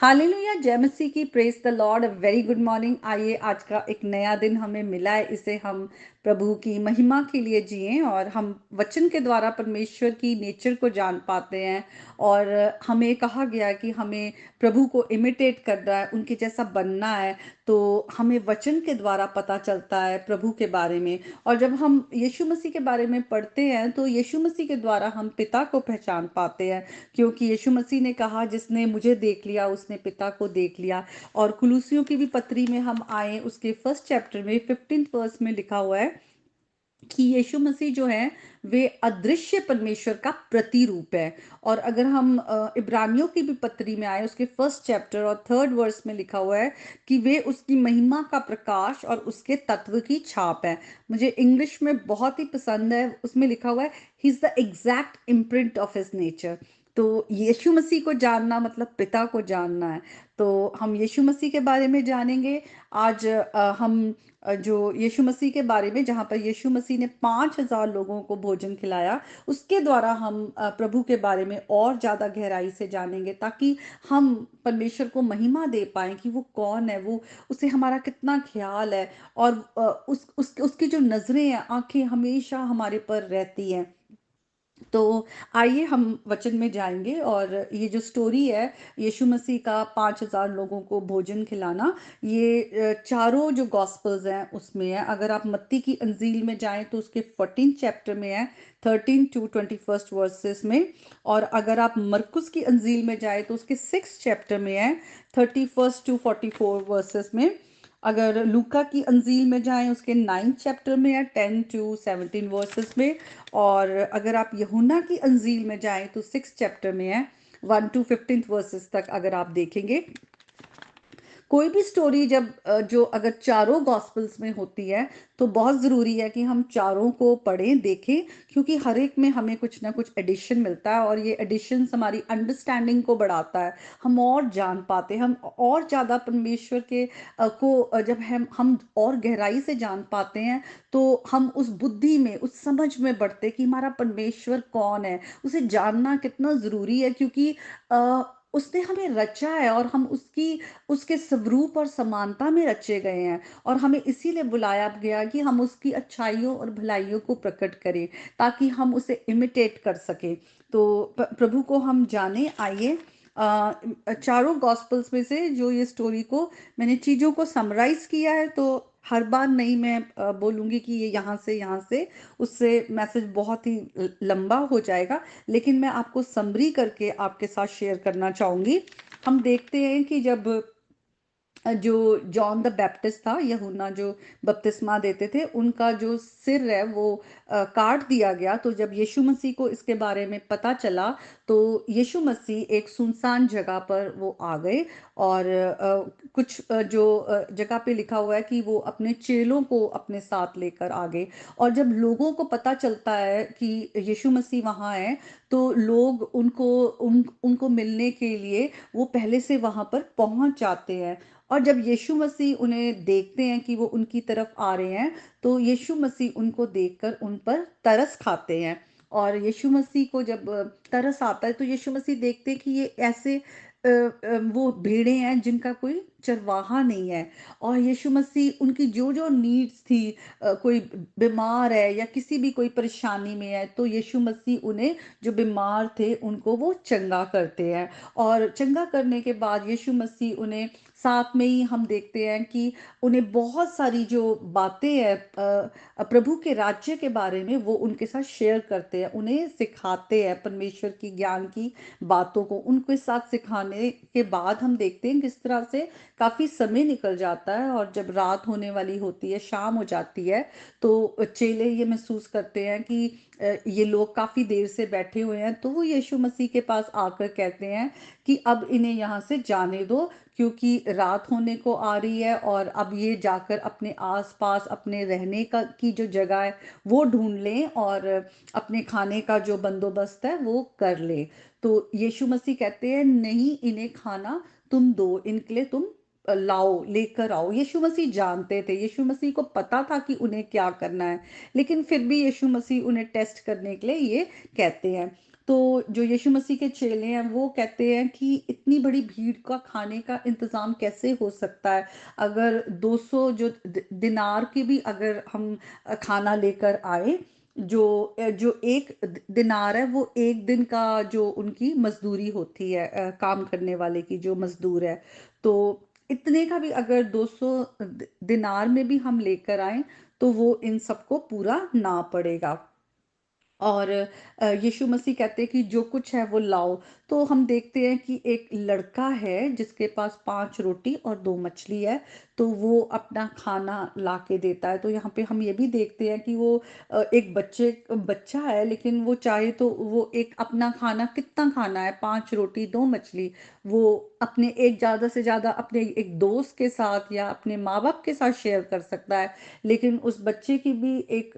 Hallelujah, जय मसीह की, praise the Lord, very good morning. आइए, आज का एक नया दिन हमें मिला है, इसे हम प्रभु की महिमा के लिए जिएं और हम वचन के द्वारा परमेश्वर की नेचर को जान पाते हैं। और हमें कहा गया कि हमें प्रभु को इमिटेट करना है, उनके जैसा बनना है। तो हमें वचन के द्वारा पता चलता है प्रभु के बारे में। और जब हम यीशु मसीह के बारे में पढ़ते हैं तो यीशु मसीह के द्वारा हम पिता को पहचान पाते हैं, क्योंकि यीशु मसीह ने कहा, जिसने मुझे देख लिया उसने पिता को देख लिया। और कुलूसियों की भी पत्री में हम आए, उसके फर्स्ट चैप्टर में 15 वर्स में लिखा हुआ है कि यीशु मसीह जो है वे अदृश्य परमेश्वर का प्रतिरूप है। और अगर हम इब्रानियों की भी पत्री में आए, उसके फर्स्ट चैप्टर और थर्ड वर्स में लिखा हुआ है कि वे उसकी महिमा का प्रकाश और उसके तत्व की छाप है। मुझे इंग्लिश में बहुत ही पसंद है, उसमें लिखा हुआ है he is the exact imprint of his nature. तो यीशु मसीह को जानना मतलब पिता को जानना है। तो हम यीशु मसीह के बारे में जानेंगे आज। हम जो यीशु मसीह के बारे में, जहाँ पर यीशु मसीह ने 5,000 लोगों को भोजन खिलाया, उसके द्वारा हम प्रभु के बारे में और ज़्यादा गहराई से जानेंगे, ताकि हम परमेश्वर को महिमा दे पाएं कि वो कौन है, वो उसे हमारा कितना ख्याल है। और उसकी जो नज़रें हैं, आंखें हमेशा हमारे पर रहती हैं। तो आइए हम वचन में जाएंगे। और ये जो स्टोरी है यीशु मसीह का 5,000 लोगों को भोजन खिलाना, ये चारों जो गॉस्पल्स हैं उसमें है। अगर आप मत्ती की अंजील में जाएं तो उसके 14 चैप्टर में है, 13 टू 21 वर्सेस में। और अगर आप मरकुस की अंजील में जाएं तो उसके 6 चैप्टर में है, 31 टू 44 वर्सेस में। अगर लूका की अंजील में जाएं उसके 9 चैप्टर में है, 10 टू 17 वर्सेस में। और अगर आप यूहन्ना की अंजील में जाएं तो 6 चैप्टर में है, 1 टू 15 वर्सेस तक अगर आप देखेंगे। कोई भी स्टोरी जब जो अगर चारों गॉस्पल्स में होती है तो बहुत ज़रूरी है कि हम चारों को पढ़ें, देखें, क्योंकि हर एक में हमें कुछ ना कुछ एडिशन मिलता है और ये एडिशंस हमारी अंडरस्टैंडिंग को बढ़ाता है। हम और जान पाते हैं, हम और ज़्यादा परमेश्वर के जब हम और गहराई से जान पाते हैं तो हम उस बुद्धि में, उस समझ में बढ़ते कि हमारा परमेश्वर कौन है, उसे जानना कितना ज़रूरी है। क्योंकि अ, उसने हमें रचा है और हम उसके स्वरूप और समानता में रचे गए हैं। और हमें इसीलिए बुलाया गया कि हम उसकी अच्छाइयों और भलाइयों को प्रकट करें, ताकि हम उसे इमिटेट कर सकें। तो प्रभु को हम जाने। आइए, चारों गॉस्पल्स में से जो ये स्टोरी को मैंने चीज़ों को समराइज किया है, तो हर बार नहीं मैं बोलूँगी कि ये यहाँ से, उससे मैसेज बहुत ही लंबा हो जाएगा। लेकिन मैं आपको समरी करके आपके साथ शेयर करना चाहूँगी। हम देखते हैं कि जब जो जॉन द बैप्टिस्ट था, यूहन्ना जो बपतिस्मा देते थे, उनका जो सिर है वो काट दिया गया। तो जब यीशु मसीह को इसके बारे में पता चला तो यीशु मसीह एक सुनसान जगह पर वो आ गए। और कुछ जो जगह पे लिखा हुआ है कि वो अपने चेलों को अपने साथ लेकर आ गए। और जब लोगों को पता चलता है कि यीशु मसीह वहाँ है, तो लोग उनको मिलने के लिए वो पहले से वहाँ पर पहुँच जाते हैं। और जब यीशु मसीह उन्हें देखते हैं कि वो उनकी तरफ आ रहे हैं, तो यीशु मसीह उनको देखकर उन पर तरस खाते हैं। और यीशु मसीह को जब तरस आता है तो यीशु मसीह देखते हैं कि ये ऐसे वो भेड़ें हैं जिनका कोई चरवाहा नहीं है। और यीशु मसीह उनकी जो जो नीड्स थी, कोई बीमार है या किसी भी कोई परेशानी में है, तो यीशु मसीह उन्हें, जो बीमार थे उनको वो चंगा करते हैं। और चंगा करने के बाद यीशु मसीह उन्हें, साथ में ही हम देखते हैं कि उन्हें बहुत सारी जो बातें हैं प्रभु के राज्य के बारे में, वो उनके साथ शेयर करते हैं, उन्हें सिखाते हैं परमेश्वर की ज्ञान की बातों को। उनके साथ सिखाने के बाद हम देखते हैं किस तरह से काफ़ी समय निकल जाता है, और जब रात होने वाली होती है, शाम हो जाती है, तो चेले ये महसूस करते हैं कि ये लोग काफ़ी देर से बैठे हुए हैं। तो वो यीशु मसीह के पास आकर कहते हैं कि अब इन्हें यहाँ से जाने दो, क्योंकि रात होने को आ रही है, और अब ये जाकर अपने आसपास अपने रहने का की जो जगह है वो ढूंढ लें, और अपने खाने का जो बंदोबस्त है वो कर लें। तो यीशु मसीह कहते हैं, नहीं, इन्हें खाना तुम दो, इनके लिए तुम लाओ, लेकर आओ। यीशु मसीह जानते थे, यीशु मसीह को पता था कि उन्हें क्या करना है, लेकिन फिर भी यीशु मसीह उन्हें टेस्ट करने के लिए ये कहते हैं। तो जो यीशु मसीह के चेले हैं वो कहते हैं कि इतनी बड़ी भीड़ का खाने का इंतज़ाम कैसे हो सकता है? अगर 200 जो दिनार की भी अगर हम खाना लेकर आए, जो 1 दिनार है वो 1 दिन का जो उनकी मज़दूरी होती है, काम करने वाले की जो मज़दूर है। तो इतने का भी अगर 200 दिनार में भी हम लेकर आएँ, तो वो इन सबको पूरा ना पड़ेगा। और यीशु मसीह कहते हैं कि जो कुछ है वो लाओ। तो हम देखते हैं कि एक लड़का है जिसके पास 5 रोटी और 2 मछली है, तो वो अपना खाना लाके देता है। तो यहाँ पे हम ये भी देखते हैं कि वो एक बच्चा है, लेकिन वो चाहे तो वो एक अपना खाना कितना खाना है, 5 रोटी 2 मछली, वो अपने एक ज़्यादा से ज़्यादा अपने एक दोस्त के साथ या अपने माँ-बाप के साथ शेयर कर सकता है। लेकिन उस बच्चे की भी एक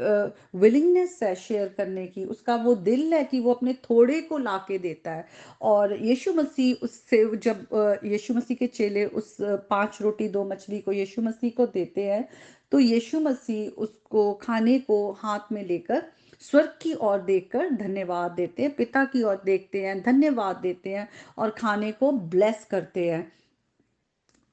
विलिंगनेस है शेयर करने की, उसका वो दिल है कि वो अपने थोड़े को लाके देता है। और यीशु मसीह उससे जब यीशु मसीह के चेले उस 5 रोटी 2 मछली को यीशु मसीह को देते हैं, तो यीशु मसीह उसको खाने को हाथ में लेकर स्वर्ग की ओर देखकर धन्यवाद देते हैं, पिता की ओर देखते हैं, धन्यवाद देते हैं और खाने को ब्लेस करते हैं।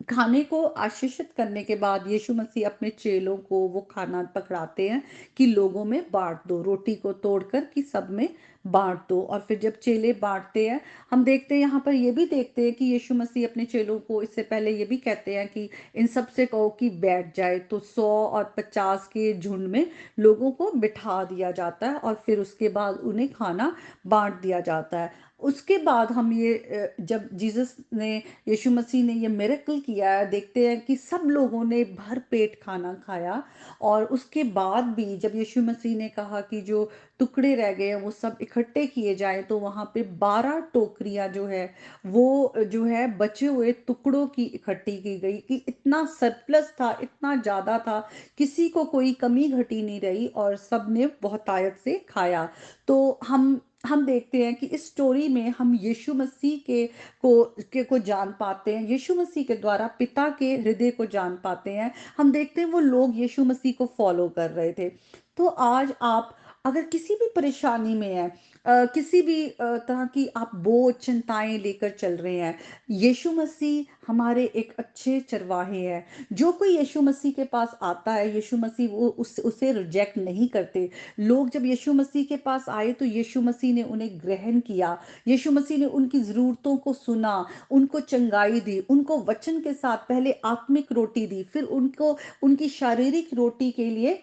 खाने को आशीषित करने के बाद यीशु मसीह अपने चेलों को वो खाना पकड़ाते हैं कि लोगों में बाँट दो, रोटी को तोड़कर कि सब में बाँट दो। और फिर जब चेले बाँटते हैं, हम देखते हैं यहाँ पर ये भी देखते हैं कि यीशु मसीह अपने चेलों को इससे पहले ये भी कहते हैं कि इन सब से कहो कि बैठ जाए, तो 100 और 50 के झुंड में लोगों को बिठा दिया जाता है और फिर उसके बाद उन्हें खाना बाँट दिया जाता है। उसके बाद हम ये जब जीसस ने यीशु मसीह ने ये मिरेकल किया है, देखते हैं कि सब लोगों ने भर पेट खाना खाया। और उसके बाद भी जब यीशु मसीह ने कहा कि जो टुकड़े रह गए हैं वो सब इकट्ठे किए जाएं, तो वहां पे 12 टोकरियां जो है वो जो है बचे हुए टुकड़ों की इकट्ठी की गई कि इतना सरप्लस था, इतना ज्यादा था, किसी को कोई कमी घटी नहीं रही और सबने बहुतायत से खाया। तो हम देखते हैं कि इस स्टोरी में हम यीशु मसीह को जान पाते हैं, यीशु मसीह के द्वारा पिता के हृदय को जान पाते हैं। हम देखते हैं वो लोग यीशु मसीह को फॉलो कर रहे थे। तो आज आप अगर किसी भी परेशानी में हैं, किसी भी तरह की आप बोझ चिंताएं लेकर चल रहे हैं, यीशु मसीह हमारे एक अच्छे चरवाहे हैं। जो कोई यीशु मसीह के पास आता है, यीशु मसीह वो उसे रिजेक्ट नहीं करते। लोग जब यीशु मसीह के पास आए तो यीशु मसीह ने उन्हें ग्रहण किया, यीशु मसीह ने उनकी ज़रूरतों को सुना, उनको चंगाई दी, उनको वचन के साथ पहले आत्मिक रोटी दी, फिर उनको उनकी शारीरिक रोटी के लिए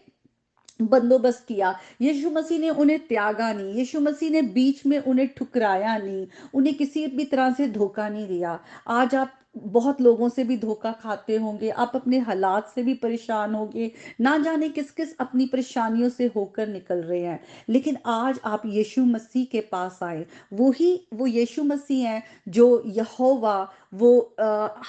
बंदोबस्त किया। यीशु मसीह ने उन्हें त्यागा नहीं, यीशु मसीह ने बीच में उन्हें ठुकराया नहीं, उन्हें किसी भी तरह से धोखा नहीं दिया। आज आप बहुत लोगों से भी धोखा खाते होंगे, आप अपने हालात से भी परेशान होंगे, ना जाने किस-किस अपनी परेशानियों से होकर निकल रहे हैं। लेकिन आज आप यीशु मसीह के पास आए, वो यीशु मसीह हैं जो यहोवा, वो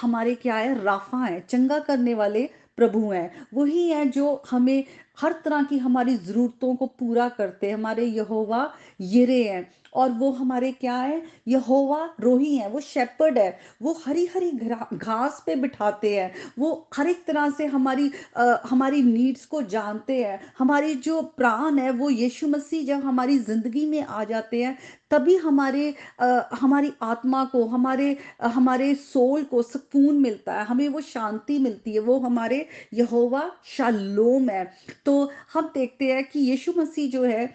हमारे क्या है, राफ़ा हैं, चंगा करने वाले प्रभु हैं। वही हैं जो हमें हर तरह की हमारी ज़रूरतों को पूरा करते हैं। हमारे यहोवा यिरे हैं और वो हमारे क्या है, यहोवा रोही हैं, वो शेपर्ड है, वो हरी-हरी घास पे बिठाते हैं। वो हर एक तरह से हमारी नीड्स को जानते हैं। हमारी जो प्राण है वो यीशु मसीह जब हमारी ज़िंदगी में आ जाते हैं, तभी हमारी आत्मा को, हमारे सोल को सुकून मिलता है, हमें वो शांति मिलती है। वो हमारे यहोवा शालोम है। तो हम देखते हैं कि यीशु मसीह जो है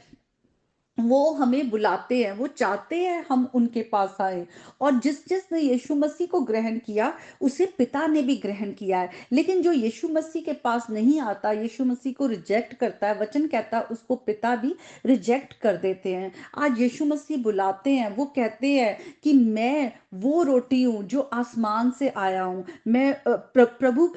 वो हमें बुलाते हैं, वो चाहते हैं हम उनके पास आए। और जिसने यीशु मसीह को ग्रहण किया, उसे पिता ने भी ग्रहण किया है। लेकिन जो यीशु मसीह के पास नहीं आता, यीशु मसीह को रिजेक्ट करता है, वचन कहता है उसको पिता भी रिजेक्ट कर देते हैं। आज यीशु मसीह बुलाते हैं, वो कहते हैं कि मैं वो रोटी हूँ जो आसमान से आया हूँ, मैं प्रभु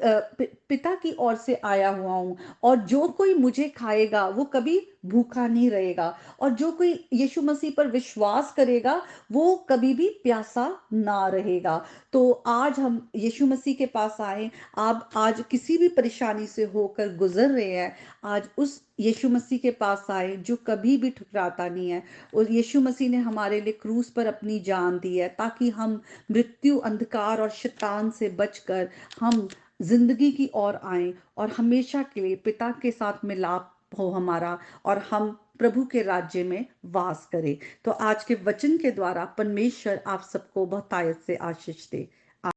पिता की ओर से आया हुआ हूँ, और जो कोई मुझे खाएगा वो कभी भूखा नहीं रहेगा, और जो कोई यीशु मसीह पर विश्वास करेगा वो कभी भी प्यासा ना रहेगा। तो आज हम यीशु मसीह के पास आए। आप आज किसी भी परेशानी से होकर गुजर रहे हैं, आज उस यीशु मसीह के पास आए जो कभी भी ठुकराता नहीं है। और यीशु मसीह ने हमारे लिए क्रूस पर अपनी जान दी है ताकि हम मृत्यु, अंधकार और शैतान से बचकर हम जिंदगी की ओर आए और हमेशा के लिए पिता के साथ मिलाप हो हमारा, और हम प्रभु के राज्य में वास करें। तो आज के वचन के द्वारा परमेश्वर आप सबको बहुतायत से आशीष दे।